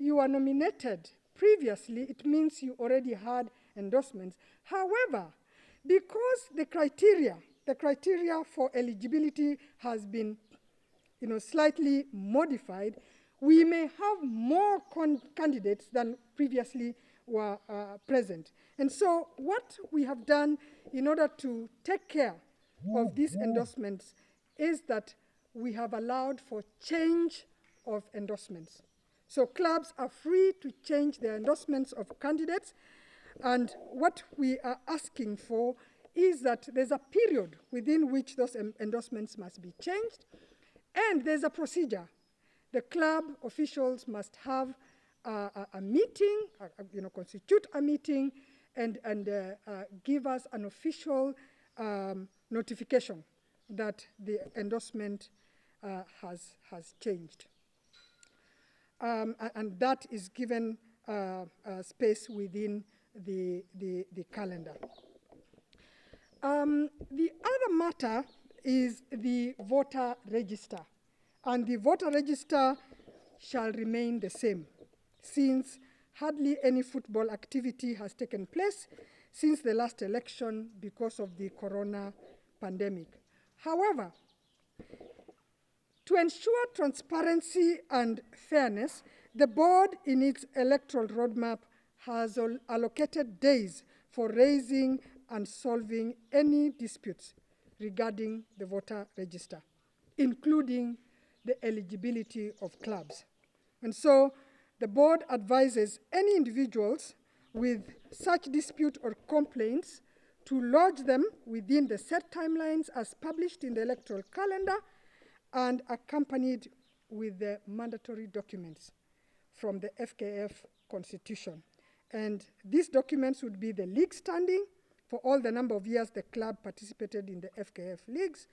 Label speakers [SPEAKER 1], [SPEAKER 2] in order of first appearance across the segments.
[SPEAKER 1] you were nominated previously, it means you already had endorsements. However, because the criteria for eligibility has been slightly modified, we may have more candidates than previously were present. And so what we have done in order to take care of these endorsements is that we have allowed for change of endorsements. So clubs are free to change their endorsements of candidates, and what we are asking for is that there's a period within which those endorsements must be changed, and there's a procedure. The club officials must have a meeting, constitute a meeting, and give us an official notification that the endorsement has changed. And that is given space within the calendar. The other matter is the voter register. And the voter register shall remain the same, since hardly any football activity has taken place since the last election because of the corona pandemic. However, to ensure transparency and fairness, the board in its electoral roadmap has allocated days for raising and solving any disputes regarding the voter register, including the eligibility of clubs. And so the board advises any individuals with such dispute or complaints to lodge them within the set timelines as published in the electoral calendar and accompanied with the mandatory documents from the FKF constitution. And these documents would be the league standing for all the number of years the club participated in the FKF leagues,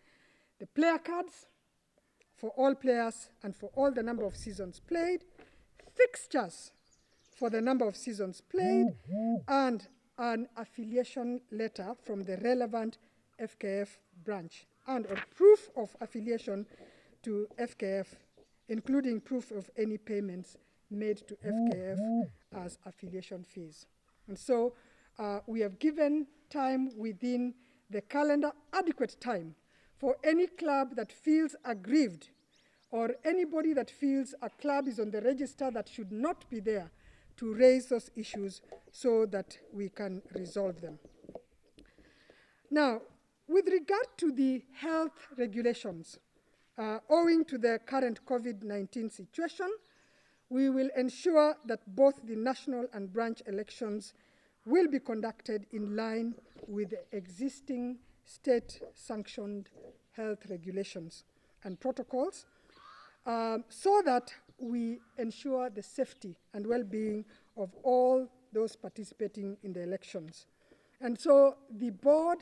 [SPEAKER 1] the player cards for all players and for all the number of seasons played, fixtures for the number of seasons played, and an affiliation letter from the relevant FKF branch, and a proof of affiliation to FKF, including proof of any payments made to FKF as affiliation fees. And so we have given time within the calendar, adequate time, for any club that feels aggrieved or anybody that feels a club is on the register that should not be there to raise those issues so that we can resolve them. Now, with regard to the health regulations, owing to the current COVID-19 situation, we will ensure that both the national and branch elections will be conducted in line with the existing state-sanctioned health regulations and protocols, so that we ensure the safety and well-being of all those participating in the elections. And so the board,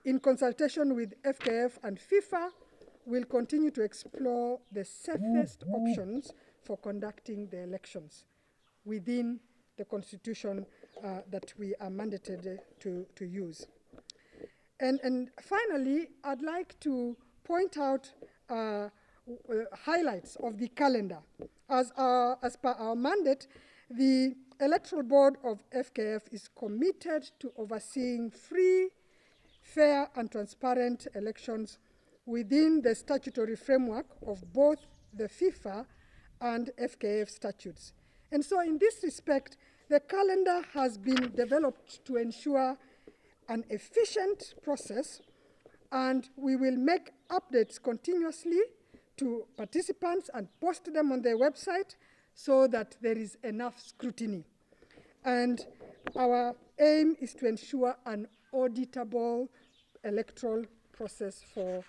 [SPEAKER 1] in consultation with FKF and FIFA, will continue to explore the safest options for conducting the elections within the constitution that we are mandated to use. And finally, I'd like to point out highlights of the calendar. As per our mandate, the Electoral Board of FKF is committed to overseeing free, fair, and transparent elections within the statutory framework of both the FIFA and FKF statutes. And so in this respect, the calendar has been developed to ensure an efficient process, and we will make updates continuously to participants and post them on their website so that there is enough scrutiny. And our aim is to ensure an auditable electoral process for